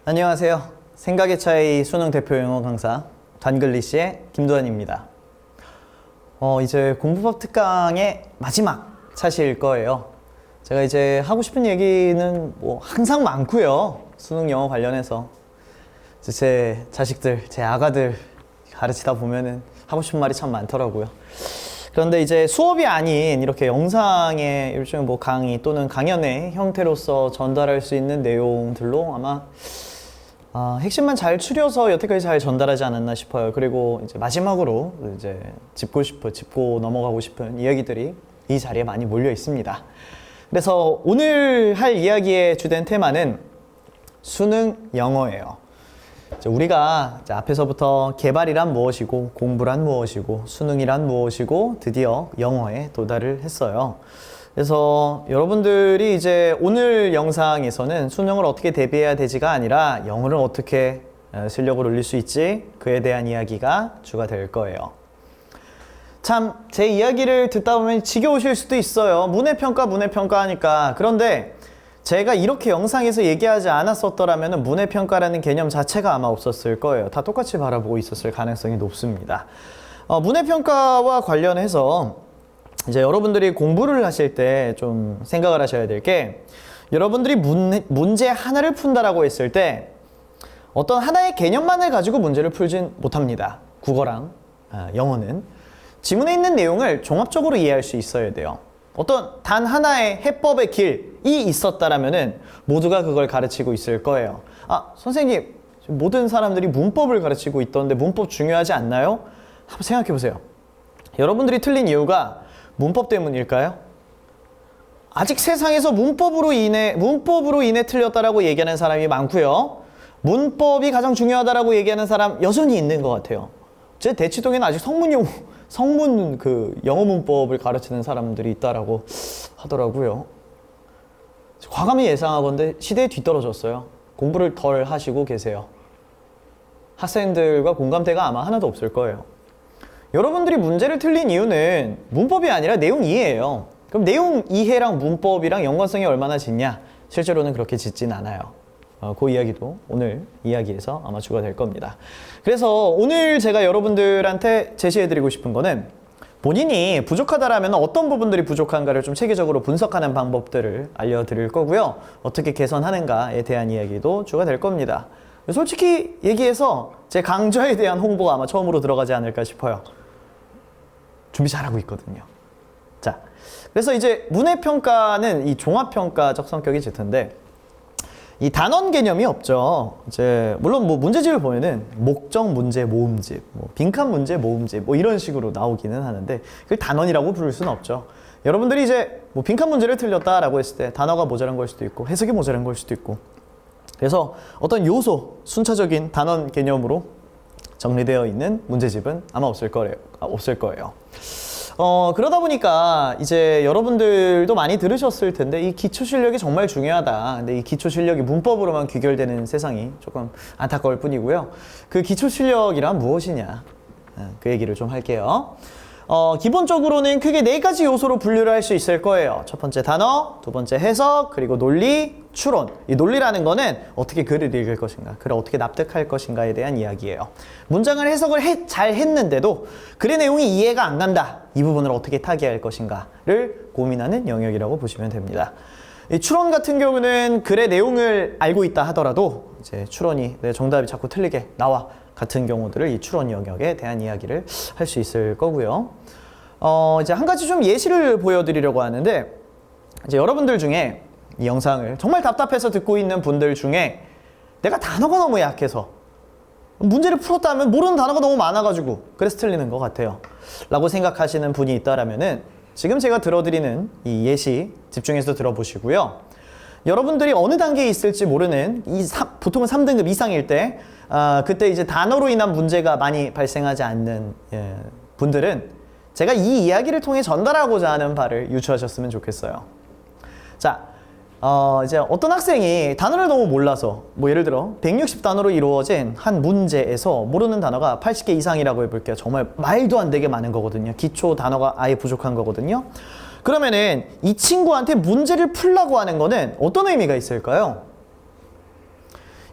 안녕하세요. 생각의 차이 수능 대표 영어 강사 단글리시의 김도환입니다. 이제 공부법 특강의 마지막 차시일 거예요. 제가 이제 하고 싶은 얘기는 뭐 항상 많고요. 수능 영어 관련해서 제 자식들, 제 아가들 가르치다 보면은 하고 싶은 말이 참 많더라고요. 그런데 이제 수업이 아닌 이렇게 영상의 일종의 뭐 강의 또는 강연의 형태로서 전달할 수 있는 내용들로 아마 핵심만 잘 추려서 여태까지 잘 전달하지 않았나 싶어요. 그리고 이제 마지막으로 이제 짚고 넘어가고 싶은 이야기들이 이 자리에 많이 몰려 있습니다. 그래서 오늘 할 이야기의 주된 테마는 수능 영어예요. 우리가 앞에서부터 개발이란 무엇이고 공부란 무엇이고 수능이란 무엇이고 드디어 영어에 도달을 했어요. 그래서 여러분들이 이제 오늘 영상에서는 수능을 어떻게 대비해야 되지가 아니라 영어를 어떻게 실력을 올릴 수 있지 그에 대한 이야기가 주가 될 거예요. 참 제 이야기를 듣다 보면 지겨우실 수도 있어요. 문해평가 하니까. 그런데 제가 이렇게 영상에서 얘기하지 않았었더라면 문해평가라는 개념 자체가 아마 없었을 거예요. 다 똑같이 바라보고 있었을 가능성이 높습니다. 문해평가와 관련해서 이제 여러분들이 공부를 하실 때 좀 생각을 하셔야 될 게, 여러분들이 문제 하나를 푼다라고 했을 때 어떤 하나의 개념만을 가지고 문제를 풀진 못합니다. 국어랑 영어는 지문에 있는 내용을 종합적으로 이해할 수 있어야 돼요. 어떤 단 하나의 해법의 길이 있었다라면은 모두가 그걸 가르치고 있을 거예요. 선생님, 모든 사람들이 문법을 가르치고 있던데 문법 중요하지 않나요? 한번 생각해 보세요. 여러분들이 틀린 이유가 문법 때문일까요? 아직 세상에서 문법으로 인해 틀렸다라고 얘기하는 사람이 많고요. 문법이 가장 중요하다라고 얘기하는 사람 여전히 있는 것 같아요. 제 대치동에는 아직 성문 영어 문법을 가르치는 사람들이 있다라고 하더라고요. 과감히 예상하건대 시대에 뒤떨어졌어요. 공부를 덜 하시고 계세요. 학생들과 공감대가 아마 하나도 없을 거예요. 여러분들이 문제를 틀린 이유는 문법이 아니라 내용 이해예요. 그럼 내용 이해랑 문법이랑 연관성이 얼마나 짙냐? 실제로는 그렇게 짙진 않아요. 그 이야기도 오늘 이야기에서 아마 주가 될 겁니다. 그래서 오늘 제가 여러분들한테 제시해드리고 싶은 거는 본인이 부족하다라면 어떤 부분들이 부족한가를 좀 체계적으로 분석하는 방법들을 알려드릴 거고요. 어떻게 개선하는가에 대한 이야기도 주가 될 겁니다. 솔직히 얘기해서 제 강좌에 대한 홍보가 아마 처음으로 들어가지 않을까 싶어요. 준비 잘하고 있거든요. 자, 그래서 이제 문해평가는 이 종합평가적 성격이 짙은데 이 단원 개념이 없죠. 이제 물론 뭐 문제집을 보면은 목적 문제 모음집, 빈칸 문제 모음집 이런 식으로 나오기는 하는데 그걸 단원이라고 부를 수는 없죠. 여러분들이 이제 빈칸 문제를 틀렸다라고 했을 때 단어가 모자란 걸 수도 있고 해석이 모자란 걸 수도 있고, 그래서 어떤 요소, 순차적인 단원 개념으로 정리되어 있는 문제집은 아마 없을 거예요. 그러다 보니까 이제 여러분들도 많이 들으셨을 텐데 이 기초 실력이 정말 중요하다. 근데 이 기초 실력이 문법으로만 귀결되는 세상이 조금 안타까울 뿐이고요. 그 기초 실력이란 무엇이냐? 그 얘기를 좀 할게요. 기본적으로는 크게 4가지 요소로 분류를 할 수 있을 거예요. 첫 번째 단어, 두 번째 해석, 그리고 논리, 추론. 이 논리라는 거는 어떻게 글을 읽을 것인가, 글을 어떻게 납득할 것인가에 대한 이야기예요. 문장을 해석을 잘 했는데도 글의 내용이 이해가 안 간다. 이 부분을 어떻게 타개할 것인가를 고민하는 영역이라고 보시면 됩니다. 이 추론 같은 경우는 글의 내용을 알고 있다 하더라도 이제 추론이 내 정답이 자꾸 틀리게 나와 같은 경우들을 이 추론 영역에 대한 이야기를 할 수 있을 거고요. 이제 한 가지 좀 예시를 보여드리려고 하는데, 이제 여러분들 중에 이 영상을 정말 답답해서 듣고 있는 분들 중에 내가 단어가 너무 약해서 문제를 풀었다면 모르는 단어가 너무 많아가지고 그래서 틀리는 것 같아요 라고 생각하시는 분이 있다라면은 지금 제가 들어드리는 이 예시 집중해서 들어보시고요. 여러분들이 어느 단계에 있을지 모르는 보통은 3등급 이상일 때 그때 이제 단어로 인한 문제가 많이 발생하지 않는 분들은 제가 이 이야기를 통해 전달하고자 하는 바를 유추하셨으면 좋겠어요. 자, 이제 어떤 학생이 단어를 너무 몰라서 예를 들어 160단어로 이루어진 한 문제에서 모르는 단어가 80개 이상이라고 해볼게요. 정말 말도 안 되게 많은 거거든요. 기초 단어가 아예 부족한 거거든요. 그러면은 이 친구한테 문제를 풀라고 하는 거는 어떤 의미가 있을까요?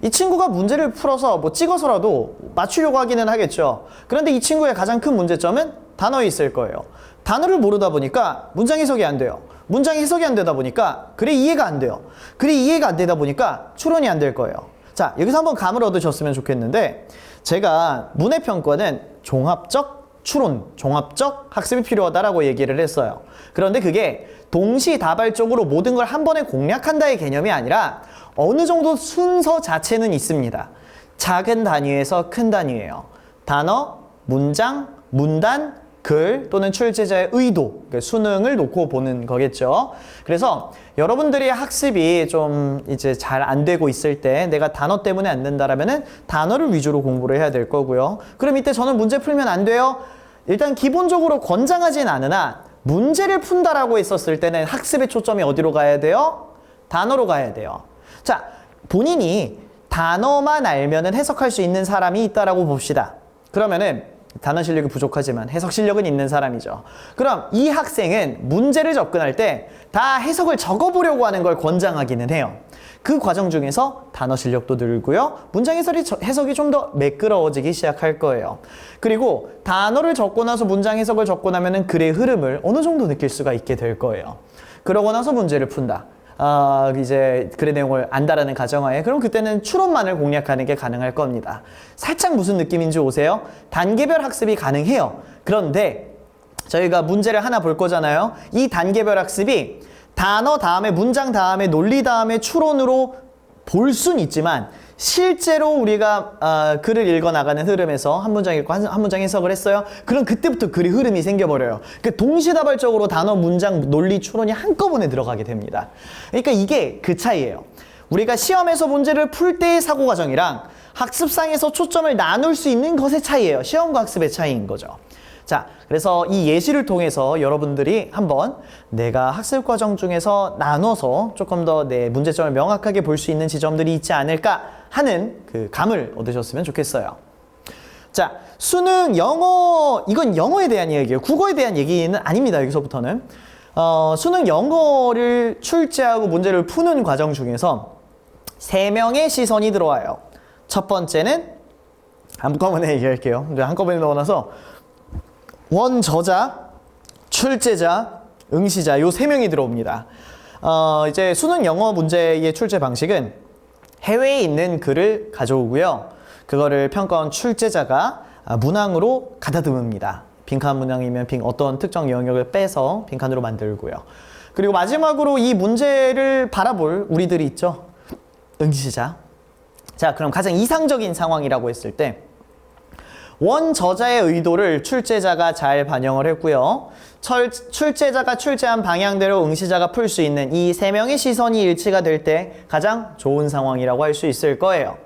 이 친구가 문제를 풀어서 뭐 찍어서라도 맞추려고 하기는 하겠죠. 그런데 이 친구의 가장 큰 문제점은 단어에 있을 거예요. 단어를 모르다 보니까 문장 해석이 안 돼요. 문장 해석이 안 되다 보니까 글의 이해가 안 돼요. 글의 이해가 안 되다 보니까 추론이 안 될 거예요. 자, 여기서 한번 감을 얻으셨으면 좋겠는데, 제가 문해평가는 종합적 추론, 종합적 학습이 필요하다라고 얘기를 했어요. 그런데 그게 동시다발적으로 모든 걸 한 번에 공략한다의 개념이 아니라 어느 정도 순서 자체는 있습니다. 작은 단위에서 큰 단위예요. 단어, 문장, 문단, 글 또는 출제자의 의도, 수능을 놓고 보는 거겠죠. 그래서 여러분들이 학습이 좀 이제 잘 안 되고 있을 때 내가 단어 때문에 안 된다라면은 단어를 위주로 공부를 해야 될 거고요. 그럼 이때 저는 문제 풀면 안 돼요? 일단 기본적으로 권장하진 않으나 문제를 푼다라고 했었을 때는 학습의 초점이 어디로 가야 돼요? 단어로 가야 돼요. 자, 본인이 단어만 알면은 해석할 수 있는 사람이 있다라고 봅시다. 그러면은 단어 실력이 부족하지만 해석 실력은 있는 사람이죠. 그럼 이 학생은 문제를 접근할 때 다 해석을 적어보려고 하는 걸 권장하기는 해요. 그 과정 중에서 단어 실력도 늘고요. 문장 해석이 좀 더 매끄러워지기 시작할 거예요. 그리고 단어를 적고 나서 문장 해석을 적고 나면은 글의 흐름을 어느 정도 느낄 수가 있게 될 거예요. 그러고 나서 문제를 푼다. 이제 글의 내용을 안다라는 가정하에, 그럼 그때는 추론만을 공략하는 게 가능할 겁니다. 살짝 무슨 느낌인지 오세요? 단계별 학습이 가능해요. 그런데 저희가 문제를 하나 볼 거잖아요. 이 단계별 학습이 단어 다음에 문장 다음에 논리 다음에 추론으로 볼 수는 있지만 실제로 우리가 글을 읽어나가는 흐름에서 한 문장 읽고 한 문장 해석을 했어요. 그럼 그때부터 글의 흐름이 생겨버려요. 그 동시다발적으로 단어, 문장, 논리, 추론이 한꺼번에 들어가게 됩니다. 그러니까 이게 그 차이예요. 우리가 시험에서 문제를 풀 때의 사고 과정이랑 학습상에서 초점을 나눌 수 있는 것의 차이예요. 시험과 학습의 차이인 거죠. 자, 그래서 이 예시를 통해서 여러분들이 한번 내가 학습 과정 중에서 나눠서 조금 더 내 문제점을 명확하게 볼 수 있는 지점들이 있지 않을까 하는 그 감을 얻으셨으면 좋겠어요. 자, 수능 영어, 이건 영어에 대한 이야기예요. 국어에 대한 얘기는 아닙니다. 여기서부터는. 수능 영어를 출제하고 문제를 푸는 과정 중에서 3명의 시선이 들어와요. 첫 번째는 한꺼번에 얘기할게요. 한꺼번에 넣어놔서 원저자, 출제자, 응시자 요 3명이 들어옵니다. 이제 수능 영어 문제의 출제 방식은 해외에 있는 글을 가져오고요. 그거를 평가원 출제자가 문항으로 가다듬습니다. 빈칸 문항이면 어떤 특정 영역을 빼서 빈칸으로 만들고요. 그리고 마지막으로 이 문제를 바라볼 우리들이 있죠. 응시자. 자, 그럼 가장 이상적인 상황이라고 했을 때 원저자의 의도를 출제자가 잘 반영을 했고요. 출제자가 출제한 방향대로 응시자가 풀 수 있는 이 3명의 시선이 일치가 될 때 가장 좋은 상황이라고 할 수 있을 거예요.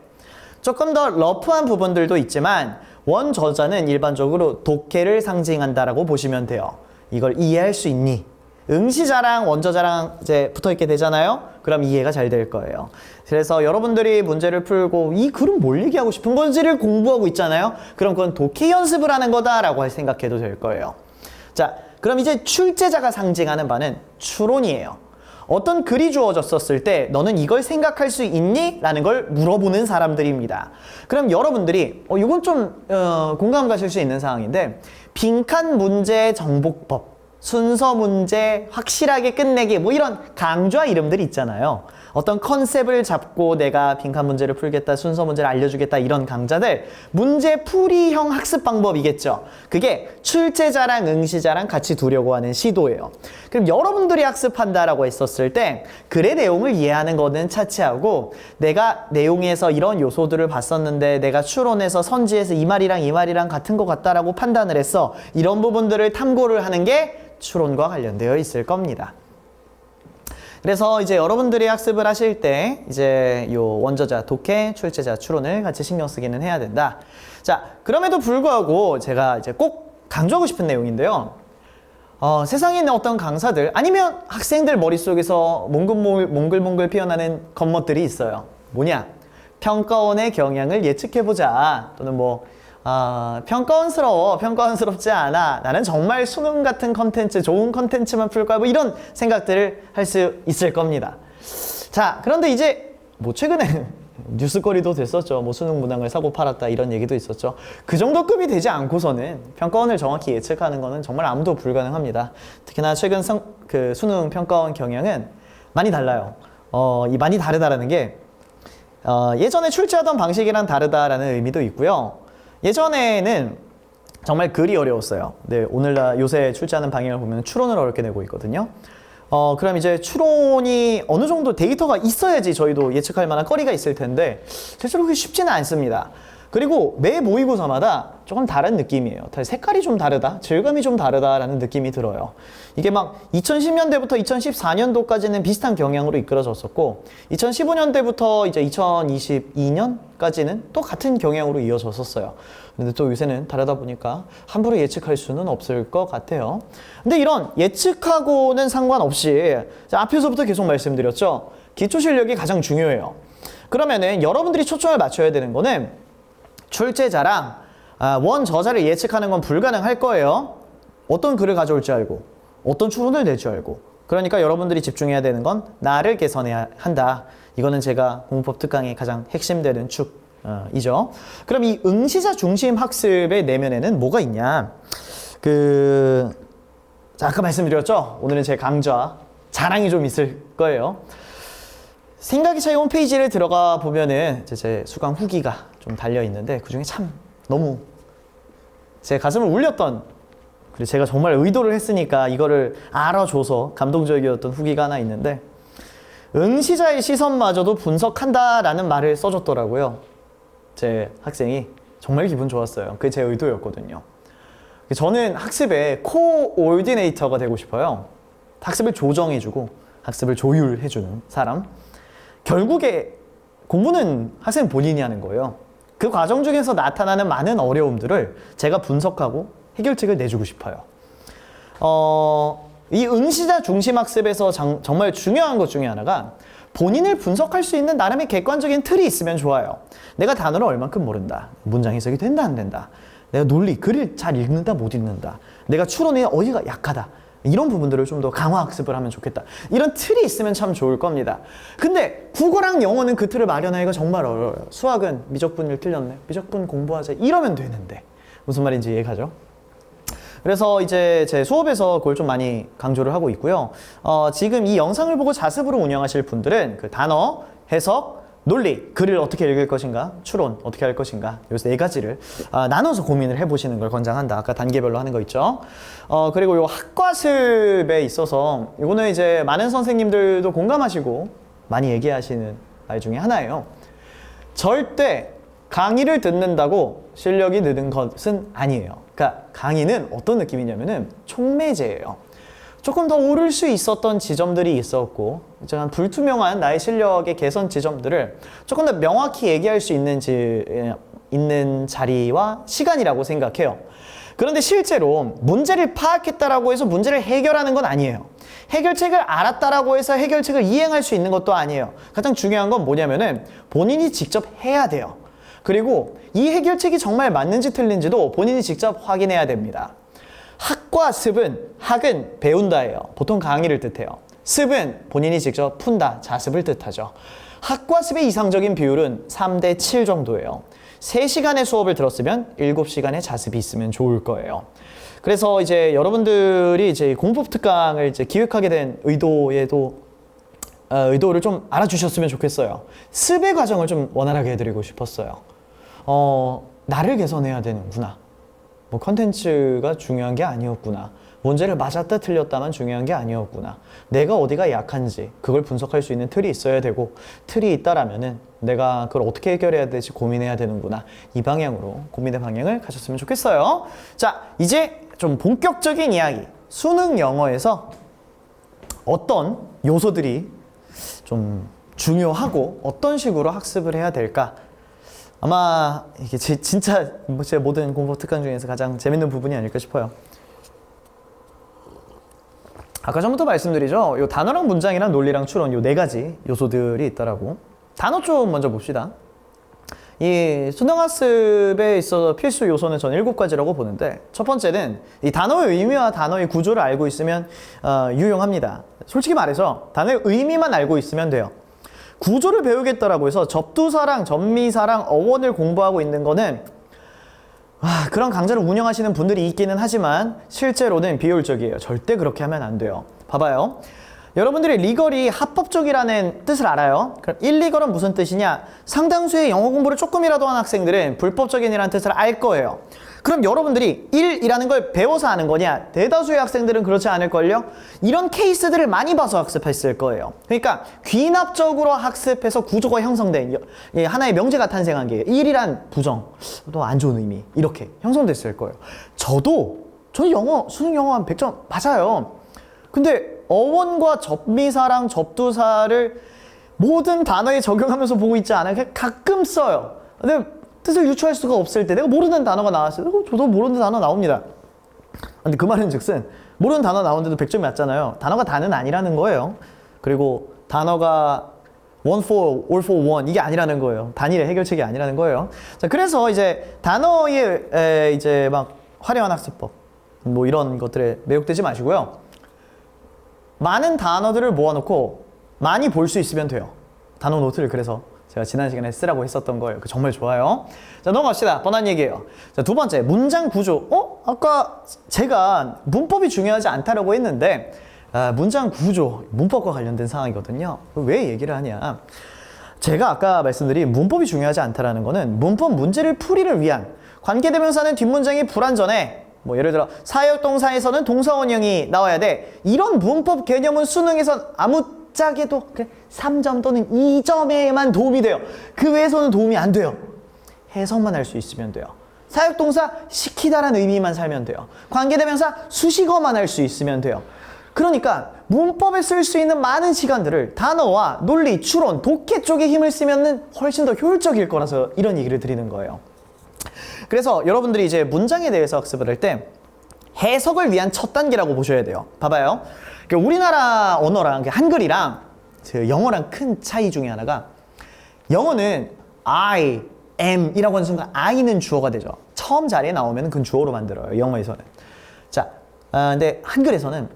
조금 더 러프한 부분들도 있지만 원저자는 일반적으로 독해를 상징한다라고 보시면 돼요. 이걸 이해할 수 있니? 응시자랑 원저자랑 이제 붙어있게 되잖아요. 그럼 이해가 잘 될 거예요. 그래서 여러분들이 문제를 풀고 이 글은 뭘 얘기하고 싶은 건지를 공부하고 있잖아요. 그럼 그건 독해 연습을 하는 거다라고 생각해도 될 거예요. 자, 그럼 이제 출제자가 상징하는 바는 추론이에요. 어떤 글이 주어졌었을 때 너는 이걸 생각할 수 있니? 라는 걸 물어보는 사람들입니다. 그럼 여러분들이 이건 좀 공감 가실 수 있는 상황인데, 빈칸 문제 정복법, 순서 문제 확실하게 끝내기, 뭐 이런 강좌 이름들이 있잖아요. 어떤 컨셉을 잡고 내가 빈칸 문제를 풀겠다, 순서 문제를 알려주겠다, 이런 강좌들, 문제풀이형 학습 방법이겠죠. 그게 출제자랑 응시자랑 같이 두려고 하는 시도예요. 그럼 여러분들이 학습한다라고 했었을 때 글의 내용을 이해하는 거는 차치하고, 내가 내용에서 이런 요소들을 봤었는데 내가 추론해서 선지에서 이 말이랑 이 말이랑 같은 것 같다라고 판단을 했어. 이런 부분들을 탐구를 하는 게 추론과 관련되어 있을 겁니다. 그래서 이제 여러분들이 학습을 하실 때 이제 요 원저자, 독해, 출제자, 추론을 같이 신경 쓰기는 해야 된다. 자, 그럼에도 불구하고 제가 이제 꼭 강조하고 싶은 내용인데요. 세상에 있는 어떤 강사들 아니면 학생들 머릿속에서 몽글몽글 피어나는 겉멋들이 있어요. 뭐냐? 평가원의 경향을 예측해보자. 또는 뭐 평가원스럽지 않아. 나는 정말 수능 같은 컨텐츠, 좋은 컨텐츠만 풀 거야. 뭐 이런 생각들을 할 수 있을 겁니다. 자, 그런데 이제 뭐 최근에 뉴스거리도 됐었죠. 뭐 수능 문항을 사고 팔았다 이런 얘기도 있었죠. 그 정도 급이 되지 않고서는 평가원을 정확히 예측하는 거는 정말 아무도 불가능합니다. 특히나 최근 그 수능 평가원 경향은 많이 달라요. 이 많이 다르다라는 게 예전에 출제하던 방식이랑 다르다라는 의미도 있고요. 예전에는 정말 글이 어려웠어요. 네, 오늘날 요새 출제하는 방향을 보면 추론을 어렵게 내고 있거든요. 그럼 이제 추론이 어느 정도 데이터가 있어야지 저희도 예측할 만한 거리가 있을 텐데 실제로 그게 쉽지는 않습니다. 그리고 매 모의고사마다 조금 다른 느낌이에요. 색깔이 좀 다르다, 질감이 좀 다르다라는 느낌이 들어요. 이게 막 2010년대부터 2014년도까지는 비슷한 경향으로 이끌어졌었고 2015년대부터 이제 2022년까지는 또 같은 경향으로 이어졌었어요. 근데 또 요새는 다르다 보니까 함부로 예측할 수는 없을 것 같아요. 근데 이런 예측하고는 상관없이 앞에서부터 계속 말씀드렸죠. 기초 실력이 가장 중요해요. 그러면은 여러분들이 초점을 맞춰야 되는 거는 출제자랑 원 저자를 예측하는 건 불가능할 거예요. 어떤 글을 가져올지 알고 어떤 추론을 낼지 알고. 그러니까 여러분들이 집중해야 되는 건 나를 개선해야 한다. 이거는 제가 공부법 특강의 가장 핵심되는 축이죠. 그럼 이 응시자 중심 학습의 내면에는 뭐가 있냐? 자, 아까 말씀드렸죠? 오늘은 제 강좌 자랑이 좀 있을 거예요. 생각의 차이 홈페이지를 들어가 보면은 제 수강 후기가 좀 달려 있는데 그 중에 참 너무 제 가슴을 울렸던, 그리고 제가 정말 의도를 했으니까 이거를 알아줘서 감동적이었던 후기가 하나 있는데, 응시자의 시선마저도 분석한다라는 말을 써줬더라고요. 제 학생이. 정말 기분 좋았어요. 그게 제 의도였거든요. 저는 학습의 코오디네이터가 되고 싶어요. 학습을 조정해주고 학습을 조율해주는 사람. 결국에 공부는 학생 본인이 하는 거예요. 그 과정 중에서 나타나는 많은 어려움들을 제가 분석하고 해결책을 내주고 싶어요. 이 응시자 중심 학습에서 정말 중요한 것 중에 하나가 본인을 분석할 수 있는 나름의 객관적인 틀이 있으면 좋아요. 내가 단어를 얼만큼 모른다. 문장 해석이 된다, 안 된다. 내가 논리, 글을 잘 읽는다, 못 읽는다. 내가 추론에 어디가 약하다. 이런 부분들을 좀 더 강화 학습을 하면 좋겠다. 이런 틀이 있으면 참 좋을 겁니다. 근데 국어랑 영어는 그 틀을 마련하기가 정말 어려워요. 수학은 미적분을 틀렸네. 미적분 공부하자. 이러면 되는데. 무슨 말인지 이해가죠? 그래서 이제 제 수업에서 그걸 좀 많이 강조를 하고 있고요. 지금 이 영상을 보고 자습으로 운영하실 분들은 그 단어, 해석, 논리, 글을 어떻게 읽을 것인가, 추론 어떻게 할 것인가, 요 네 가지를 나눠서 고민을 해보시는 걸 권장한다. 아까 단계별로 하는 거 있죠. 그리고 요 학과습에 있어서 이거는 이제 많은 선생님들도 공감하시고 많이 얘기하시는 말 중에 하나예요. 절대 강의를 듣는다고 실력이 느는 것은 아니에요. 그러니까 강의는 어떤 느낌이냐면은 촉매제예요. 조금 더 오를 수 있었던 지점들이 있었고, 한 불투명한 나의 실력의 개선 지점들을 조금 더 명확히 얘기할 수 있는 자리와 시간이라고 생각해요. 그런데 실제로 문제를 파악했다라고 해서 문제를 해결하는 건 아니에요. 해결책을 알았다라고 해서 해결책을 이행할 수 있는 것도 아니에요. 가장 중요한 건 뭐냐면은 본인이 직접 해야 돼요. 그리고 이 해결책이 정말 맞는지 틀린지도 본인이 직접 확인해야 됩니다. 학과 습은, 학은 배운다예요. 보통 강의를 뜻해요. 습은 본인이 직접 푼다, 자습을 뜻하죠. 학과 습의 이상적인 비율은 3대 7 정도예요. 3시간의 수업을 들었으면 7시간의 자습이 있으면 좋을 거예요. 그래서 이제 여러분들이 이제 공법 특강을 이제 기획하게 된 의도를 좀 알아주셨으면 좋겠어요. 습의 과정을 좀 원활하게 해드리고 싶었어요. 나를 개선해야 되는구나. 뭐 컨텐츠가 중요한 게 아니었구나. 문제를 맞았다 틀렸다만 중요한 게 아니었구나. 내가 어디가 약한지 그걸 분석할 수 있는 틀이 있어야 되고, 틀이 있다라면은 내가 그걸 어떻게 해결해야 될지 고민해야 되는구나. 이 방향으로 고민의 방향을 가졌으면 좋겠어요. 자, 이제 좀 본격적인 이야기. 수능 영어에서 어떤 요소들이 좀 중요하고 어떤 식으로 학습을 해야 될까? 아마 이게 진짜 제 모든 공법 특강 중에서 가장 재밌는 부분이 아닐까 싶어요. 아까 전부터 말씀드리죠. 요 단어랑 문장이랑 논리랑 추론 요 4가지 요소들이 있더라고. 단어 쪽 먼저 봅시다. 이 수능 학습에 있어서 필수 요소는 저는 7가지라고 보는데, 첫 번째는 이 단어의 의미와 단어의 구조를 알고 있으면 유용합니다. 솔직히 말해서 단어의 의미만 알고 있으면 돼요. 구조를 배우겠다라고 해서 접두사랑 접미사랑 어원을 공부하고 있는 거는 그런 강좌를 운영하시는 분들이 있기는 하지만 실제로는 비효율적이에요. 절대 그렇게 하면 안 돼요. 봐봐요. 여러분들이 리걸이 합법적이라는 뜻을 알아요? 그럼 일리걸은 무슨 뜻이냐? 상당수의 영어 공부를 조금이라도 한 학생들은 불법적인이라는 뜻을 알 거예요. 그럼 여러분들이 일이라는 걸 배워서 아는 거냐? 대다수의 학생들은 그렇지 않을걸요? 이런 케이스들을 많이 봐서 학습했을 거예요. 그러니까 귀납적으로 학습해서 구조가 형성된 하나의 명제가 탄생한 게 일이란 부정, 또 안 좋은 의미 이렇게 형성됐을 거예요. 저는 영어, 수능 영어 한 100점 맞아요. 근데 어원과 접미사랑 접두사를 모든 단어에 적용하면서 보고 있지 않아요? 가끔 써요. 근데 뜻을 유추할 수가 없을 때 내가 모르는 단어가 나왔어요. 저도 모르는 단어 나옵니다. 근데 그 말은 즉슨 모르는 단어 나오는데도 100점이 맞잖아요. 단어가 다는 아니라는 거예요. 그리고 단어가 one for, all for one 이게 아니라는 거예요. 단일의 해결책이 아니라는 거예요. 자, 그래서 이제 단어에 이제 막 화려한 학습법 뭐 이런 것들에 매혹되지 마시고요. 많은 단어들을 모아놓고 많이 볼 수 있으면 돼요. 단어 노트를 그래서 제가 지난 시간에 쓰라고 했었던 거예요. 정말 좋아요. 자, 넘어갑시다. 뻔한 얘기예요. 자, 두 번째, 문장 구조. 아까 제가 문법이 중요하지 않다라고 했는데 문장 구조, 문법과 관련된 사항이거든요. 왜 얘기를 하냐? 제가 아까 말씀드린 문법이 중요하지 않다라는 거는 문법 문제를 풀이를 위한 관계대명사는 뒷문장이 불완전해. 뭐 예를 들어 사역동사에서는 동사원형이 나와야 돼. 이런 문법 개념은 수능에선 아무짝에도 3점 또는 2점에만 도움이 돼요. 그 외에서는 도움이 안 돼요. 해석만 할 수 있으면 돼요. 사역동사 시키다라는 의미만 살면 돼요. 관계대명사 수식어만 할 수 있으면 돼요. 그러니까 문법에 쓸 수 있는 많은 시간들을 단어와 논리, 추론, 독해 쪽에 힘을 쓰면 훨씬 더 효율적일 거라서 이런 얘기를 드리는 거예요. 그래서 여러분들이 이제 문장에 대해서 학습을 할 때 해석을 위한 첫 단계라고 보셔야 돼요. 봐봐요. 우리나라 언어랑 한글이랑 영어랑 큰 차이 중에 하나가 영어는 I, am 이라고 하는 순간 I는 주어가 되죠. 처음 자리에 나오면 그건 주어로 만들어요. 영어에서는. 자, 근데 한글에서는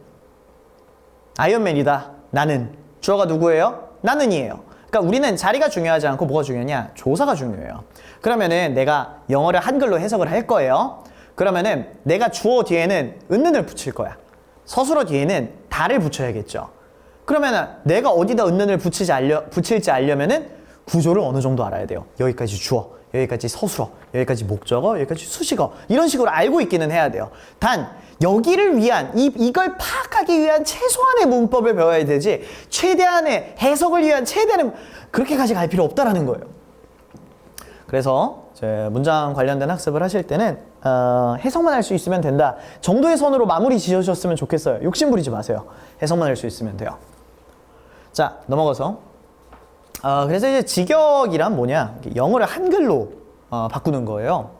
아이언맨이다. 나는. 주어가 누구예요? 나는이에요. 그러니까 우리는 자리가 중요하지 않고 뭐가 중요하냐? 조사가 중요해요. 그러면은 내가 영어를 한글로 해석을 할 거예요. 그러면은 내가 주어 뒤에는 은는을 붙일 거야. 서술어 뒤에는 다를 붙여야겠죠. 그러면은 내가 어디다 은는을 붙일지 알려면은 구조를 어느 정도 알아야 돼요. 여기까지 주어, 여기까지 서술어, 여기까지 목적어, 여기까지 수식어 이런 식으로 알고 있기는 해야 돼요. 단 여기를 위한 이걸 파악하기 위한 최소한의 문법을 배워야 되지 최대한의 해석을 위한 최대한의 그렇게까지 갈 필요 없다라는 거예요. 그래서 문장 관련된 학습을 하실 때는 해석만 할 수 있으면 된다 정도의 선으로 마무리 지으셨으면 좋겠어요. 욕심 부리지 마세요. 해석만 할 수 있으면 돼요. 자, 넘어가서 그래서 이제 직역이란 뭐냐? 영어를 한글로 바꾸는 거예요.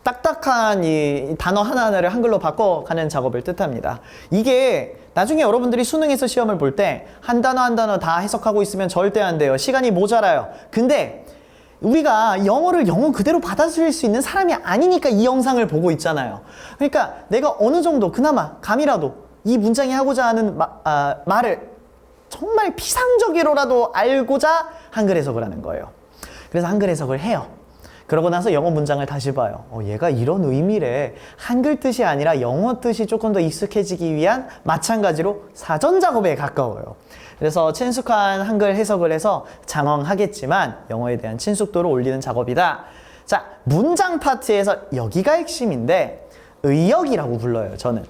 딱딱한 이 단어 하나하나를 한글로 바꿔가는 작업을 뜻합니다. 이게 나중에 여러분들이 수능에서 시험을 볼 때 한 단어 한 단어 다 해석하고 있으면 절대 안 돼요. 시간이 모자라요. 근데 우리가 영어를 영어 그대로 받아들일 수 있는 사람이 아니니까 이 영상을 보고 있잖아요. 그러니까 내가 어느 정도 그나마 감이라도 이 문장이 하고자 하는 말을 정말 피상적으로라도 알고자 한글 해석을 하는 거예요. 그래서 한글 해석을 해요. 그러고 나서 영어 문장을 다시 봐요. 얘가 이런 의미래. 한글 뜻이 아니라 영어 뜻이 조금 더 익숙해지기 위한 마찬가지로 사전 작업에 가까워요. 그래서 친숙한 한글 해석을 해서 장황하겠지만 영어에 대한 친숙도를 올리는 작업이다. 자, 문장 파트에서 여기가 핵심인데 의역이라고 불러요, 저는.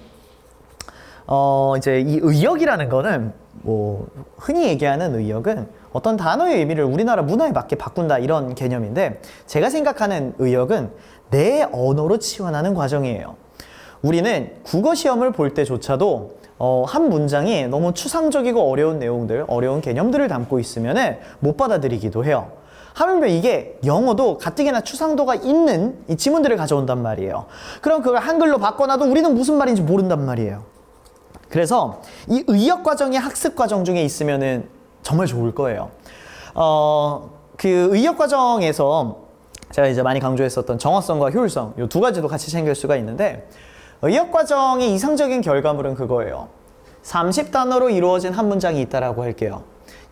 이제 이 의역이라는 거는 뭐 흔히 얘기하는 의역은 어떤 단어의 의미를 우리나라 문화에 맞게 바꾼다 이런 개념인데 제가 생각하는 의역은 내 언어로 치환하는 과정이에요. 우리는 국어 시험을 볼 때조차도 한 문장이 너무 추상적이고 어려운 내용들, 어려운 개념들을 담고 있으면 못 받아들이기도 해요. 하물며 이게 영어도 가뜩이나 추상도가 있는 이 지문들을 가져온단 말이에요. 그럼 그걸 한글로 바꿔놔도 우리는 무슨 말인지 모른단 말이에요. 그래서 이 의역 과정이 학습 과정 중에 있으면은 정말 좋을 거예요. 그 의역 과정에서 제가 이제 많이 강조했었던 정확성과 효율성 이 두 가지도 같이 챙길 수가 있는데 의역 과정의 이상적인 결과물은 그거예요. 30단어로 이루어진 한 문장이 있다라고 할게요.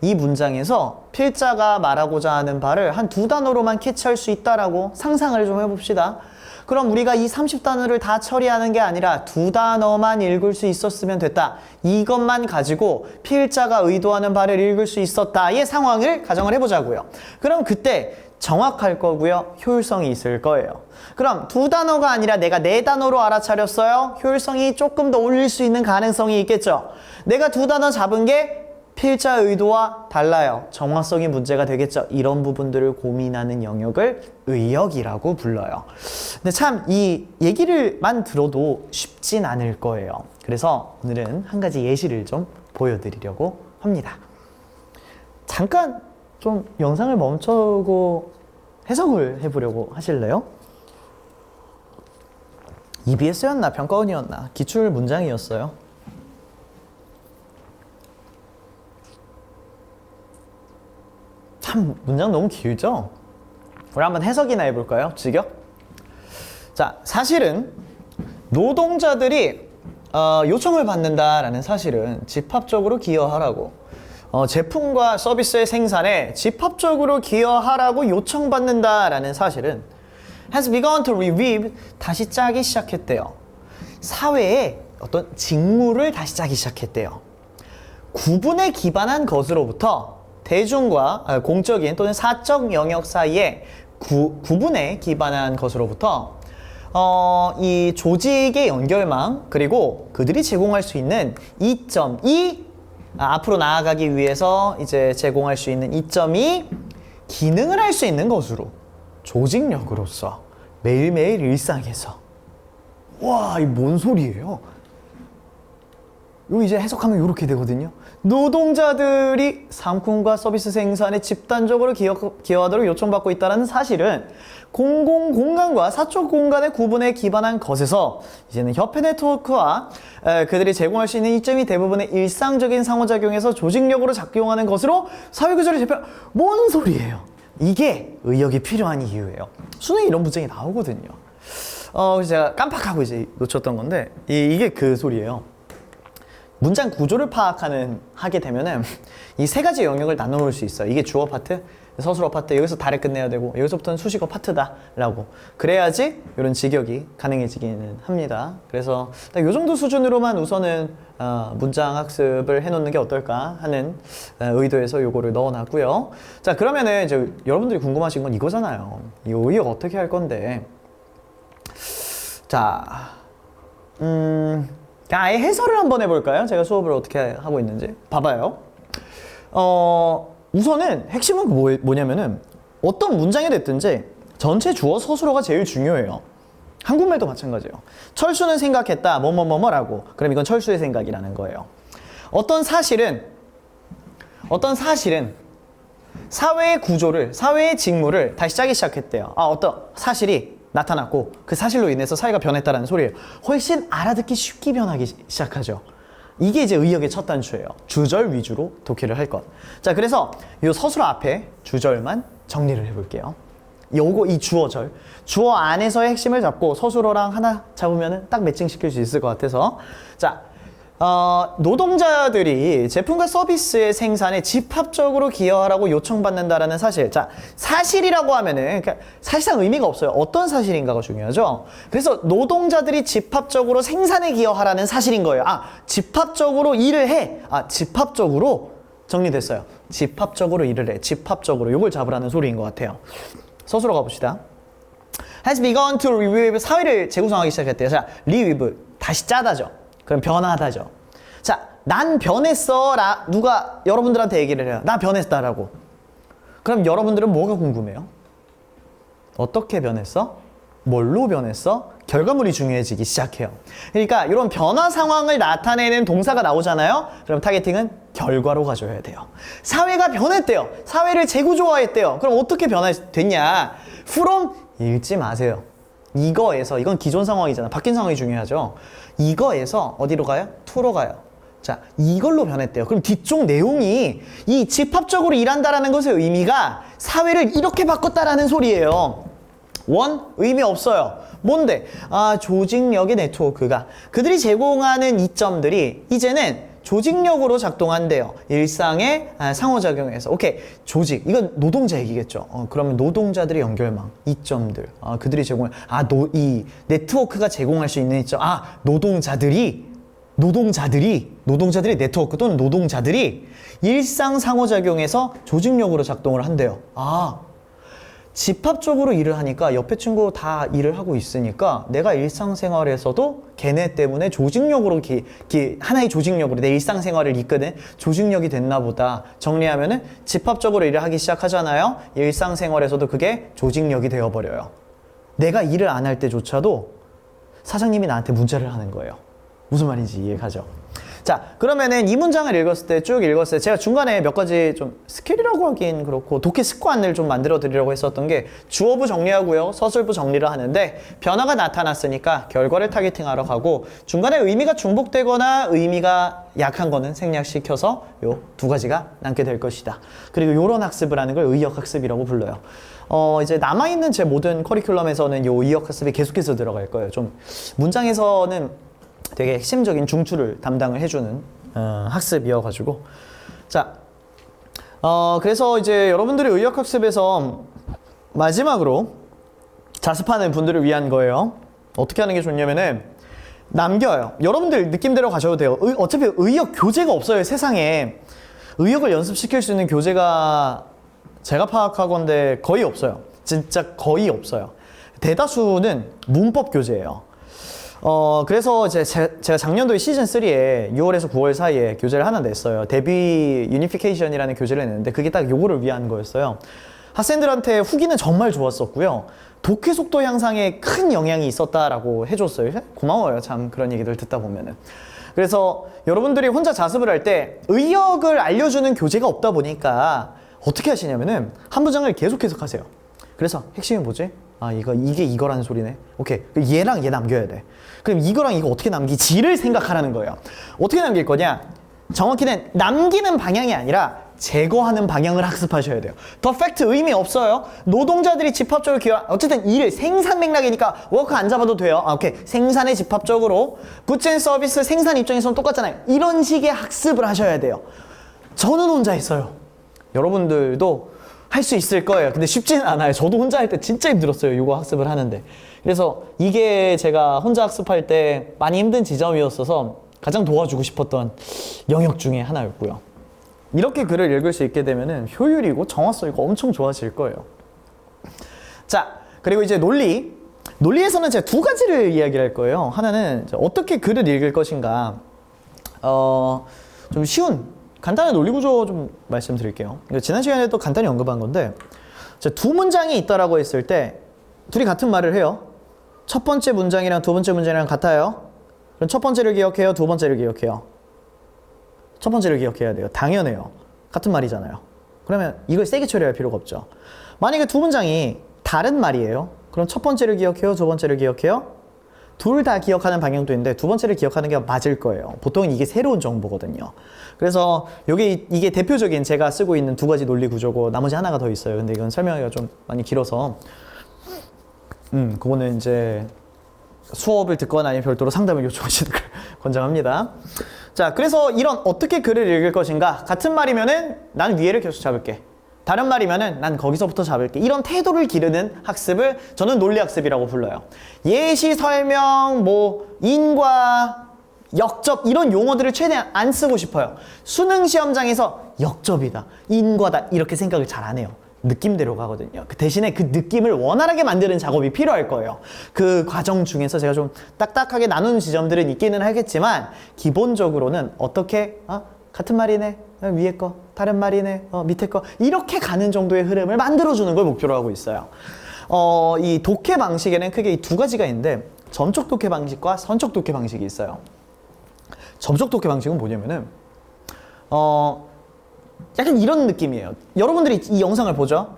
이 문장에서 필자가 말하고자 하는 바를 한 2단어로만 캐치할 수 있다라고 상상을 좀 해봅시다. 그럼 우리가 이 30단어를 다 처리하는 게 아니라 2단어만 읽을 수 있었으면 됐다. 이것만 가지고 필자가 의도하는 바를 읽을 수 있었다의 상황을 가정을 해보자고요. 그럼 그때 정확할 거고요. 효율성이 있을 거예요. 그럼 2단어가 아니라 내가 4단어로 알아차렸어요. 효율성이 조금 더 올릴 수 있는 가능성이 있겠죠. 내가 2단어 잡은 게 필자 의도와 달라요. 정확성이 문제가 되겠죠. 이런 부분들을 고민하는 영역을 의역이라고 불러요. 근데 참 이 얘기를만 들어도 쉽진 않을 거예요. 그래서 오늘은 한 가지 예시를 좀 보여드리려고 합니다. 잠깐 좀 영상을 멈추고 해석을 해보려고 하실래요? EBS였나 평가원이었나 기출 문장이었어요. 참 문장 너무 길죠? 우리 한번 해석이나 해볼까요? 직역? 자, 사실은 노동자들이 요청을 받는다라는 사실은 집합적으로 기여하라고 제품과 서비스의 생산에 집합적으로 기여하라고 요청받는다라는 사실은 has begun to revive 다시 짜기 시작했대요. 사회에 어떤 직무를 다시 짜기 시작했대요. 구분에 기반한 것으로부터 대중과 공적인 또는 사적 영역 사이에 구분에 기반한 것으로부터 이 조직의 연결망 그리고 그들이 제공할 수 있는 이점이 앞으로 나아가기 위해서 이제 제공할 수 있는 이점이 기능을 할 수 있는 것으로 조직력으로서 매일매일 일상에서 와, 이 뭔 소리예요? 이거 이제 해석하면 이렇게 되거든요. 노동자들이 상품과 서비스 생산에 집단적으로 기여하도록 요청받고 있다는 사실은 공공공간과 사적 공간의 구분에 기반한 것에서 이제는 협회 네트워크와 그들이 제공할 수 있는 이점이 대부분의 일상적인 상호작용에서 조직력으로 작용하는 것으로 사회구조를 뭔 소리예요? 이게 의역이 필요한 이유예요. 수능에 이런 문제가 나오거든요. 그래서 제가 깜빡하고 이제 놓쳤던 건데 이게 그 소리예요. 문장 구조를 하게 되면은 이 세 가지 영역을 나눠볼 수 있어요. 이게 주어 파트, 서술어 파트, 여기서 다를 끝내야 되고 여기서부터는 수식어 파트다라고. 그래야지 이런 직역이 가능해지기는 합니다. 그래서 딱 이 정도 수준으로만 우선은 문장 학습을 해놓는 게 어떨까 하는 의도에서 요거를 넣어놨고요. 자, 그러면은 이제 여러분들이 궁금하신 건 이거잖아요. 이 의역 어떻게 할 건데? 자, 아예 해설을 한번 해볼까요? 제가 수업을 어떻게 하고 있는지. 봐봐요. 우선은 핵심은 뭐냐면은 어떤 문장이 됐든지 전체 주어 서술어가 제일 중요해요. 한국말도 마찬가지예요. 철수는 생각했다 뭐뭐뭐뭐라고. 그럼 이건 철수의 생각이라는 거예요. 어떤 사실은 사회의 구조를, 사회의 직무를 다시 짜기 시작했대요. 어떤 사실이 나타났고 그 사실로 인해서 사회가 변했다는 소리예요. 훨씬 알아듣기 쉽게 변하기 시작하죠. 이게 이제 의역의 첫 단추예요. 주절 위주로 독해를 할 것. 자, 그래서 이 서술어 앞에 주절만 정리를 해볼게요. 이 주어절. 주어 안에서의 핵심을 잡고 서술어랑 하나 잡으면 딱 매칭시킬 수 있을 것 같아서. 자, 노동자들이 제품과 서비스의 생산에 집합적으로 기여하라고 요청받는다라는 사실. 자, 사실이라고 하면은 사실상 의미가 없어요. 어떤 사실인가가 중요하죠. 그래서 노동자들이 집합적으로 생산에 기여하라는 사실인 거예요. 집합적으로 일을 해. 집합적으로 정리됐어요. 집합적으로 일을 해. 집합적으로 요걸 잡으라는 소리인 것 같아요. 서술어 가봅시다. has begun to revive 사회를 재구성하기 시작했대요. 자, revive 다시 짜다죠. 그럼 변하다죠. 자, 난 변했어. 누가 여러분들한테 얘기를 해요. 나 변했다라고. 그럼 여러분들은 뭐가 궁금해요? 어떻게 변했어? 뭘로 변했어? 결과물이 중요해지기 시작해요. 그러니까 이런 변화 상황을 나타내는 동사가 나오잖아요. 그럼 타겟팅은 결과로 가져야 돼요. 사회가 변했대요. 사회를 재구조화했대요. 그럼 어떻게 변화됐냐? from 읽지 마세요. 이건 기존 상황이잖아. 바뀐 상황이 중요하죠. 이거에서 어디로 가요? to로 가요. 자, 이걸로 변했대요. 그럼 뒤쪽 내용이 이 집합적으로 일한다라는 것의 의미가 사회를 이렇게 바꿨다라는 소리예요. 의미 없어요. 뭔데? 조직력의 네트워크가 그들이 제공하는 이점들이 이제는 조직력으로 작동한대요. 일상의 상호작용에서. 오케이. 조직. 이건 노동자 얘기겠죠. 그러면 노동자들의 연결망, 이점들. 그들이 제공할, 이 네트워크가 제공할 수 있는 이점. 노동자들이 네트워크 또는 노동자들이 일상 상호작용에서 조직력으로 작동을 한대요. 집합적으로 일을 하니까 옆에 친구 다 일을 하고 있으니까 내가 일상생활에서도 걔네 때문에 조직력으로 하나의 조직력으로 내 일상생활을 이끄는 조직력이 됐나 보다. 정리하면은 집합적으로 일을 하기 시작하잖아요. 일상생활에서도 그게 조직력이 되어버려요. 내가 일을 안 할 때조차도 사장님이 나한테 문자를 하는 거예요. 무슨 말인지 이해가죠? 자, 그러면은 이 문장을 읽었을 때, 쭉 읽었을 때, 제가 중간에 몇 가지 좀 스킬이라고 하긴 그렇고, 독해 습관을 좀 만들어 드리려고 했었던 게, 주어부 정리하고요, 서술부 정리를 하는데, 변화가 나타났으니까 결과를 타겟팅하러 가고, 중간에 의미가 중복되거나 의미가 약한 거는 생략시켜서 요 두 가지가 남게 될 것이다. 그리고 요런 학습을 하는 걸 의역학습이라고 불러요. 이제 남아있는 제 모든 커리큘럼에서는 요 의역학습이 계속해서 들어갈 거예요. 좀, 문장에서는 되게 핵심적인 중추를 담당을 해주는 학습이어가지고 자 그래서 이제 여러분들의 의역학습에서 마지막으로 자습하는 분들을 위한 거예요. 어떻게 하는 게 좋냐면은 남겨요. 여러분들 느낌대로 가셔도 돼요. 어차피 의역 교재가 없어요. 세상에 의역을 연습시킬 수 있는 교재가 제가 파악하건대 거의 없어요. 진짜 거의 없어요. 대다수는 문법 교재예요. 그래서 제가 작년도에 시즌3에 6월에서 9월 사이에 교재를 하나 냈어요. 데뷔 유니피케이션이라는 교재를 냈는데 그게 딱 요거를 위한 거였어요. 학생들한테 후기는 정말 좋았었고요. 독해 속도 향상에 큰 영향이 있었다라고 해줬어요. 고마워요. 참 그런 얘기들 듣다 보면은. 그래서 여러분들이 혼자 자습을 할 때 의역을 알려주는 교재가 없다 보니까 어떻게 하시냐면은 한 문장을 계속 해석하세요. 그래서 핵심이 뭐지? 이게 이거라는 소리네. 오케이. 얘랑 얘 남겨야 돼. 그럼 이거랑 이거 어떻게 남기지를 생각하라는 거예요. 어떻게 남길 거냐? 정확히는 남기는 방향이 아니라 제거하는 방향을 학습하셔야 돼요. 더 팩트 의미 없어요. 노동자들이 집합적으로 기여, 어쨌든 일, 생산 맥락이니까 워크 안 잡아도 돼요. 오케이. 생산에 집합적으로. 굿즈 앤 서비스 생산 입장에서는 똑같잖아요. 이런 식의 학습을 하셔야 돼요. 저는 혼자 했어요. 여러분들도 할 수 있을 거예요. 근데 쉽지는 않아요. 저도 혼자 할 때 진짜 힘들었어요. 이거 학습을 하는데. 그래서 이게 제가 혼자 학습할 때 많이 힘든 지점이었어서 가장 도와주고 싶었던 영역 중에 하나였고요. 이렇게 글을 읽을 수 있게 되면은 효율이고 정확성이 엄청 좋아질 거예요. 자, 그리고 이제 논리. 논리에서는 제가 두 가지를 이야기를 할 거예요. 하나는 어떻게 글을 읽을 것인가. 좀 쉬운 간단한 논리 구조 좀 말씀드릴게요. 지난 시간에도 간단히 언급한 건데 두 문장이 있다라고 했을 때 둘이 같은 말을 해요. 첫 번째 문장이랑 두 번째 문장이랑 같아요. 그럼 첫 번째를 기억해요? 두 번째를 기억해요? 첫 번째를 기억해야 돼요. 당연해요. 같은 말이잖아요. 그러면 이걸 세게 처리할 필요가 없죠. 만약에 두 문장이 다른 말이에요. 그럼 첫 번째를 기억해요? 두 번째를 기억해요? 둘 다 기억하는 방향도 있는데 두 번째를 기억하는 게 맞을 거예요. 보통 이게 새로운 정보거든요. 그래서 이게 대표적인 제가 쓰고 있는 두 가지 논리 구조고 나머지 하나가 더 있어요. 근데 이건 설명하기가 좀 많이 길어서 그거는 이제 수업을 듣거나 아니면 별도로 상담을 요청하시는 걸 권장합니다. 자, 그래서 이런 어떻게 글을 읽을 것인가 같은 말이면은 난 위에를 계속 잡을게. 다른 말이면은 난 거기서부터 잡을게. 이런 태도를 기르는 학습을 저는 논리학습이라고 불러요. 예시, 설명, 인과, 역접 이런 용어들을 최대한 안 쓰고 싶어요. 수능 시험장에서 역접이다, 인과다 이렇게 생각을 잘 안 해요. 느낌대로 가거든요. 그 대신에 그 느낌을 원활하게 만드는 작업이 필요할 거예요. 그 과정 중에서 제가 좀 딱딱하게 나누는 지점들은 있기는 하겠지만 기본적으로는 어떻게 같은 말이네, 위에 거, 다른 말이네, 밑에 거 이렇게 가는 정도의 흐름을 만들어주는 걸 목표로 하고 있어요. 이 독해 방식에는 크게 이 두 가지가 있는데 점적 독해 방식과 선적 독해 방식이 있어요. 점적 독해 방식은 뭐냐면은 약간 이런 느낌이에요. 여러분들이 이 영상을 보죠?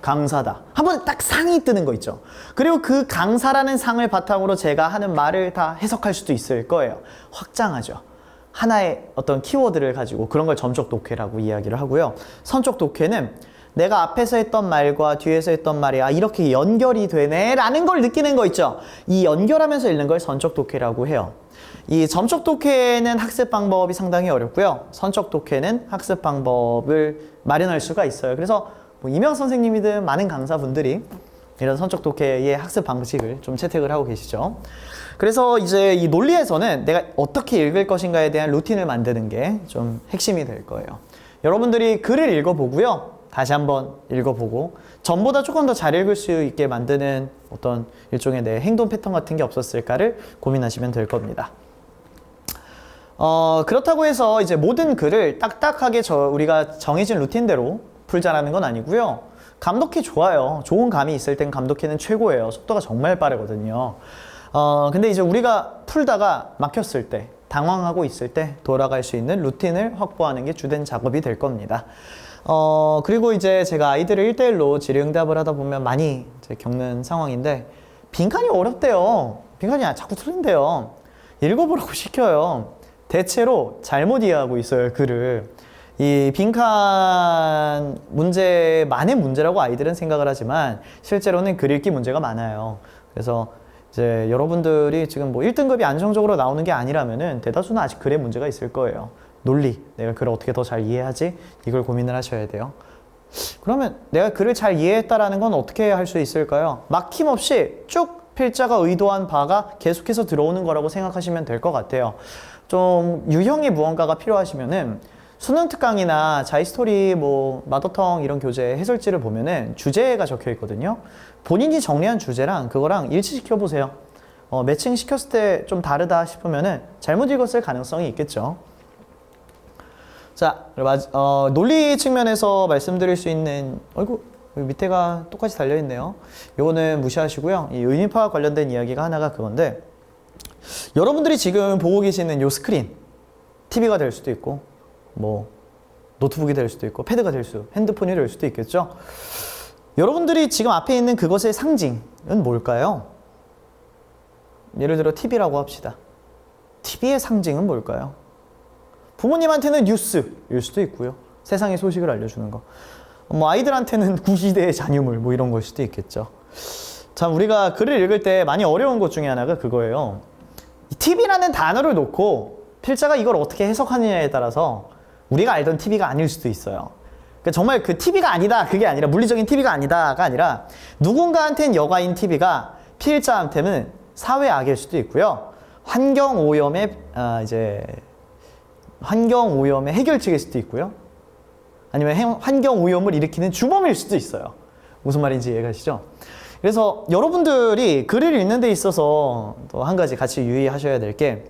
강사다. 한번 딱 상이 뜨는 거 있죠? 그리고 그 강사라는 상을 바탕으로 제가 하는 말을 다 해석할 수도 있을 거예요. 확장하죠. 하나의 어떤 키워드를 가지고 그런 걸 점적 독해라고 이야기를 하고요. 선적 독해는 내가 앞에서 했던 말과 뒤에서 했던 말이 이렇게 연결이 되네 라는 걸 느끼는 거 있죠? 이 연결하면서 읽는 걸 선적 독해라고 해요. 이 점적 독해는 학습 방법이 상당히 어렵고요. 선적 독해는 학습 방법을 마련할 수가 있어요. 그래서 뭐 이명 선생님이든 많은 강사분들이 이런 선적 독해의 학습 방식을 좀 채택을 하고 계시죠. 그래서 이제 이 논리에서는 내가 어떻게 읽을 것인가에 대한 루틴을 만드는 게 좀 핵심이 될 거예요. 여러분들이 글을 읽어보고요. 다시 한번 읽어보고 전보다 조금 더 잘 읽을 수 있게 만드는 어떤 일종의 내 행동 패턴 같은 게 없었을까를 고민하시면 될 겁니다. 그렇다고 해서 이제 모든 글을 딱딱하게 우리가 정해진 루틴대로 풀자라는 건 아니고요. 감독해 좋아요. 좋은 감이 있을 땐 감독해는 최고예요. 속도가 정말 빠르거든요. 근데 이제 우리가 풀다가 막혔을 때, 당황하고 있을 때 돌아갈 수 있는 루틴을 확보하는 게 주된 작업이 될 겁니다. 그리고 이제 제가 아이들을 1대1로 질의응답을 하다 보면 많이 이제 겪는 상황인데 빈칸이 어렵대요. 빈칸이 자꾸 틀린대요. 읽어보라고 시켜요. 대체로 잘못 이해하고 있어요, 글을. 이 빈칸 문제만의 문제라고 아이들은 생각을 하지만 실제로는 글 읽기 문제가 많아요. 그래서 이제 여러분들이 지금 뭐 1등급이 안정적으로 나오는 게 아니라면은 대다수는 아직 글에 문제가 있을 거예요. 논리, 내가 글을 어떻게 더 잘 이해하지? 이걸 고민을 하셔야 돼요. 그러면 내가 글을 잘 이해했다라는 건 어떻게 할 수 있을까요? 막힘없이 쭉 필자가 의도한 바가 계속해서 들어오는 거라고 생각하시면 될 것 같아요. 좀 유형의 무언가가 필요하시면은 수능 특강이나 자이스토리, 뭐 마더텅 이런 교재 해설지를 보면은 주제가 적혀 있거든요. 본인이 정리한 주제랑 그거랑 일치시켜 보세요. 매칭 시켰을 때 좀 다르다 싶으면은 잘못 읽었을 가능성이 있겠죠. 자, 논리 측면에서 말씀드릴 수 있는, 여기 밑에가 똑같이 달려있네요. 요거는 무시하시고요. 이 의미파와 관련된 이야기가 하나가 그건데, 여러분들이 지금 보고 계시는 요 스크린, TV가 될 수도 있고, 뭐, 노트북이 될 수도 있고, 패드가 될 핸드폰이 될 수도 있겠죠. 여러분들이 지금 앞에 있는 그것의 상징은 뭘까요? 예를 들어 TV라고 합시다. TV의 상징은 뭘까요? 부모님한테는 뉴스일 수도 있고요. 세상의 소식을 알려주는 거. 뭐 아이들한테는 구시대의 잔유물 뭐 이런 걸 수도 있겠죠. 참 우리가 글을 읽을 때 많이 어려운 것 중에 하나가 그거예요. TV라는 단어를 놓고 필자가 이걸 어떻게 해석하느냐에 따라서 우리가 알던 TV가 아닐 수도 있어요. 그러니까 정말 그 TV가 아니다, 그게 아니라 물리적인 TV가 아니다가 아니라 누군가한테는 여가인 TV가 필자한테는 사회악일 수도 있고요. 환경오염의 환경오염의 해결책일 수도 있고요. 아니면 환경오염을 일으키는 주범일 수도 있어요. 무슨 말인지 이해가시죠? 그래서 여러분들이 글을 읽는 데 있어서 또 한 가지 같이 유의하셔야 될 게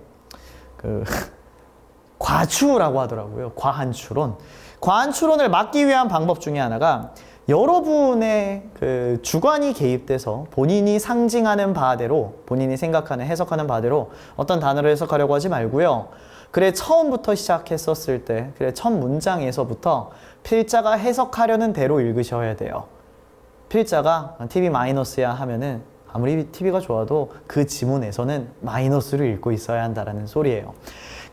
과추라고 하더라고요. 과한 추론. 과한 추론을 막기 위한 방법 중에 하나가 여러분의 그 주관이 개입돼서 본인이 상징하는 바대로, 본인이 생각하는, 해석하는 바대로 어떤 단어를 해석하려고 하지 말고요. 그래 처음부터 시작했었을 때, 그래 첫 문장에서부터 필자가 해석하려는 대로 읽으셔야 돼요. 필자가 TV 마이너스야 하면은 아무리 TV가 좋아도 그 지문에서는 마이너스를 읽고 있어야 한다라는 소리예요.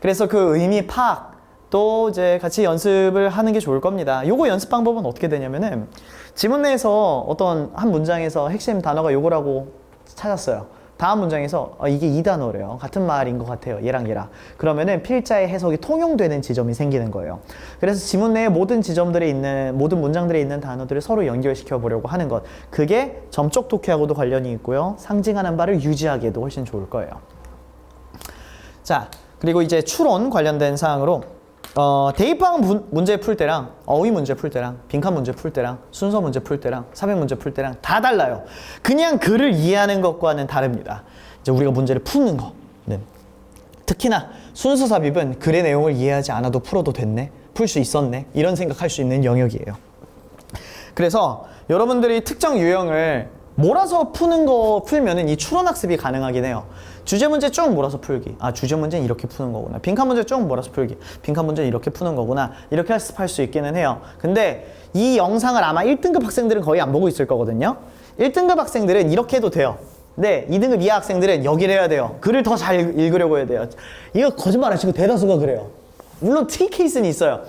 그래서 그 의미 파악 또 이제 같이 연습을 하는 게 좋을 겁니다. 요거 연습 방법은 어떻게 되냐면은 지문 내에서 어떤 한 문장에서 핵심 단어가 요거라고 찾았어요. 다음 문장에서 이게 이 단어래요. 같은 말인 것 같아요. 얘랑 얘랑. 그러면은 필자의 해석이 통용되는 지점이 생기는 거예요. 그래서 지문 내에 모든 지점들에 있는, 모든 문장들에 있는 단어들을 서로 연결시켜 보려고 하는 것. 그게 점적 독해하고도 관련이 있고요. 상징하는 바를 유지하기에도 훨씬 좋을 거예요. 자, 그리고 이제 추론 관련된 사항으로 대입학 문제 풀 때랑 어휘 문제 풀 때랑 빈칸 문제 풀 때랑 순서 문제 풀 때랑 삽입 문제 풀 때랑 다 달라요. 그냥 글을 이해하는 것과는 다릅니다. 이제 우리가 문제를 푸는 거는 특히나 순서 삽입은 글의 내용을 이해하지 않아도 풀어도 됐네, 풀 수 있었네, 이런 생각할 수 있는 영역이에요. 그래서 여러분들이 특정 유형을 몰아서 푸는 거 풀면은 이 추론 학습이 가능하긴 해요. 주제 문제 쭉 몰아서 풀기. 아, 주제 문제는 이렇게 푸는 거구나. 빈칸 문제 쭉 몰아서 풀기. 빈칸 문제는 이렇게 푸는 거구나. 이렇게 학습할 수 있기는 해요. 근데 이 영상을 아마 1등급 학생들은 거의 안 보고 있을 거거든요. 1등급 학생들은 이렇게 해도 돼요. 근데 2등급 이하 학생들은 여기를 해야 돼요. 글을 더 잘 읽으려고 해야 돼요. 이거 거짓말 안 치고 대다수가 그래요. 물론 특이 케이스는 있어요.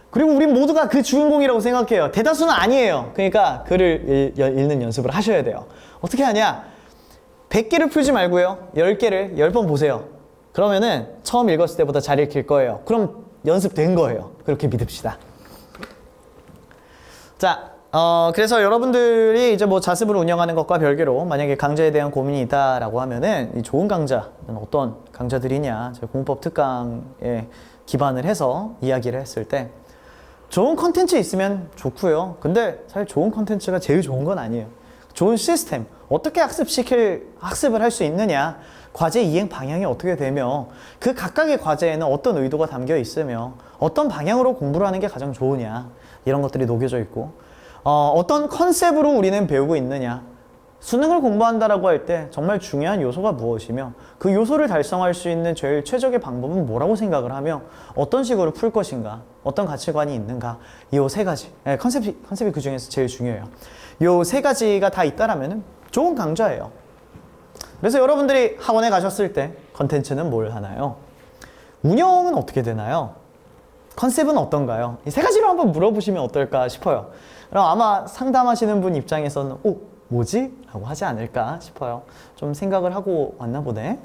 그리고 우린 모두가 그 주인공이라고 생각해요. 대다수는 아니에요. 그러니까 글을 읽는 연습을 하셔야 돼요. 어떻게 하냐? 100개를 풀지 말고요. 10개를 10번 보세요. 그러면은 처음 읽었을 때보다 잘 읽힐 거예요. 그럼 연습된 거예요. 그렇게 믿읍시다. 자, 그래서 여러분들이 이제 뭐 자습을 운영하는 것과 별개로 만약에 강좌에 대한 고민이 있다라고 하면은 이 좋은 강좌는 어떤 강좌들이냐, 저희 공법 특강에 기반을 해서 이야기를 했을 때 좋은 컨텐츠 있으면 좋고요. 근데 사실 좋은 컨텐츠가 제일 좋은 건 아니에요. 좋은 시스템, 어떻게 학습을 할 수 있느냐, 과제 이행 방향이 어떻게 되며 그 각각의 과제에는 어떤 의도가 담겨 있으며 어떤 방향으로 공부를 하는 게 가장 좋으냐, 이런 것들이 녹여져 있고 어떤 컨셉으로 우리는 배우고 있느냐, 수능을 공부한다라고 할 때 정말 중요한 요소가 무엇이며 그 요소를 달성할 수 있는 제일 최적의 방법은 뭐라고 생각을 하며 어떤 식으로 풀 것인가, 어떤 가치관이 있는가, 이 세 가지 컨셉이 그 중에서 제일 중요해요. 이 세 가지가 다 있다라면 좋은 강좌예요. 그래서 여러분들이 학원에 가셨을 때 컨텐츠는 뭘 하나요? 운영은 어떻게 되나요? 컨셉은 어떤가요? 이 세 가지로 한번 물어보시면 어떨까 싶어요. 그럼 아마 상담하시는 분 입장에서는 뭐지? 라고 하지 않을까 싶어요. 좀 생각을 하고 왔나 보네.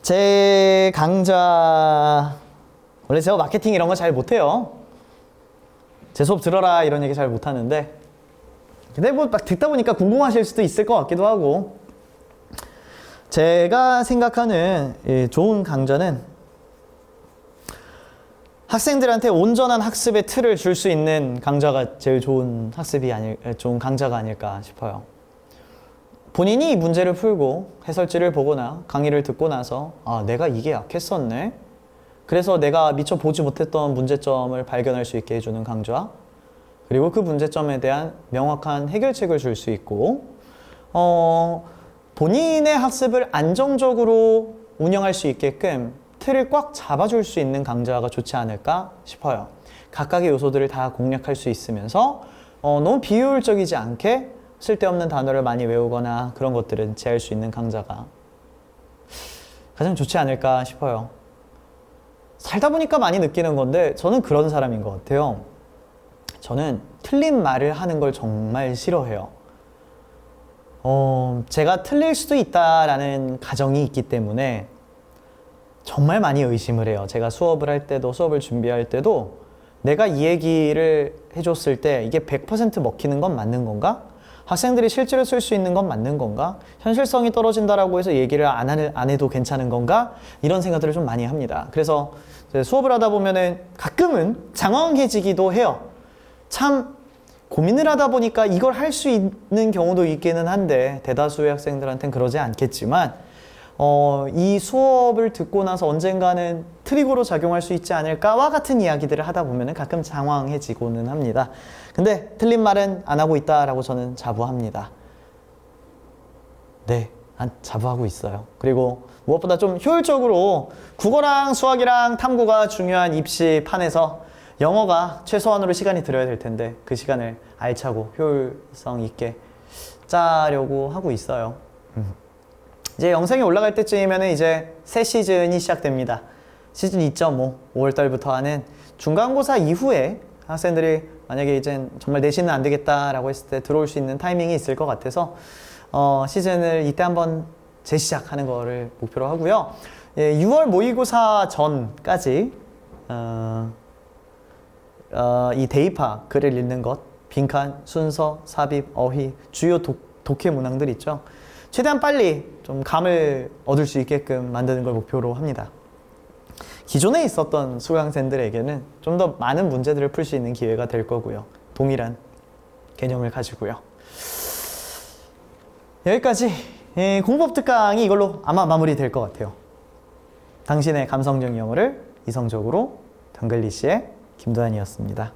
제 강좌, 원래 제가 마케팅 이런 거 잘 못해요. 제 수업 들어라 이런 얘기 잘 못하는데, 근데 뭐 막 듣다 보니까 궁금하실 수도 있을 것 같기도 하고, 제가 생각하는 좋은 강좌는 학생들한테 온전한 학습의 틀을 줄 수 있는 강좌가 제일 좋은 좋은 강좌가 아닐까 싶어요. 본인이 문제를 풀고 해설지를 보거나 강의를 듣고 나서 내가 이게 약했었네. 그래서 내가 미처 보지 못했던 문제점을 발견할 수 있게 해주는 강좌. 그리고 그 문제점에 대한 명확한 해결책을 줄 수 있고 본인의 학습을 안정적으로 운영할 수 있게끔 틀을 꽉 잡아줄 수 있는 강좌가 좋지 않을까 싶어요. 각각의 요소들을 다 공략할 수 있으면서 너무 비효율적이지 않게 쓸데없는 단어를 많이 외우거나 그런 것들은 제할 수 있는 강좌가 가장 좋지 않을까 싶어요. 살다 보니까 많이 느끼는 건데 저는 그런 사람인 것 같아요. 저는 틀린 말을 하는 걸 정말 싫어해요. 제가 틀릴 수도 있다라는 가정이 있기 때문에 정말 많이 의심을 해요. 제가 수업을 할 때도, 수업을 준비할 때도 내가 이 얘기를 해줬을 때 이게 100% 먹히는 건 맞는 건가? 학생들이 실제로 쓸 수 있는 건 맞는 건가? 현실성이 떨어진다라고 해서 얘기를 안 해도 괜찮은 건가? 이런 생각들을 좀 많이 합니다. 그래서 수업을 하다 보면은 가끔은 장황해지기도 해요. 참 고민을 하다 보니까 이걸 할 수 있는 경우도 있기는 한데 대다수의 학생들한테는 그러지 않겠지만 이 수업을 듣고 나서 언젠가는 트리거로 작용할 수 있지 않을까와 같은 이야기들을 하다 보면 가끔 장황해지고는 합니다. 근데 틀린 말은 안 하고 있다라고 저는 자부합니다. 네, 자부하고 있어요. 그리고 무엇보다 좀 효율적으로 국어랑 수학이랑 탐구가 중요한 입시판에서 영어가 최소한으로 시간이 들어야 될 텐데 그 시간을 알차고 효율성 있게 짜려고 하고 있어요. 이제 영상이 올라갈 때쯤이면 이제 새 시즌이 시작됩니다. 시즌 2.5, 5월달부터 하는 중간고사 이후에 학생들이 만약에 이제 정말 내신은 안 되겠다라고 했을 때 들어올 수 있는 타이밍이 있을 것 같아서 시즌을 이때 한번 재시작하는 거를 목표로 하고요. 6월 모의고사 전까지 이 대입하 글을 읽는 것, 빈칸, 순서, 삽입, 어휘, 주요 독해 문항들 있죠. 최대한 빨리 좀 감을 얻을 수 있게끔 만드는 걸 목표로 합니다. 기존에 있었던 수강생들에게는 좀 더 많은 문제들을 풀 수 있는 기회가 될 거고요. 동일한 개념을 가지고요. 여기까지 공법 특강이 이걸로 아마 마무리될 것 같아요. 당신의 감성적 영어를 이성적으로 덩글리시의 김도환이었습니다.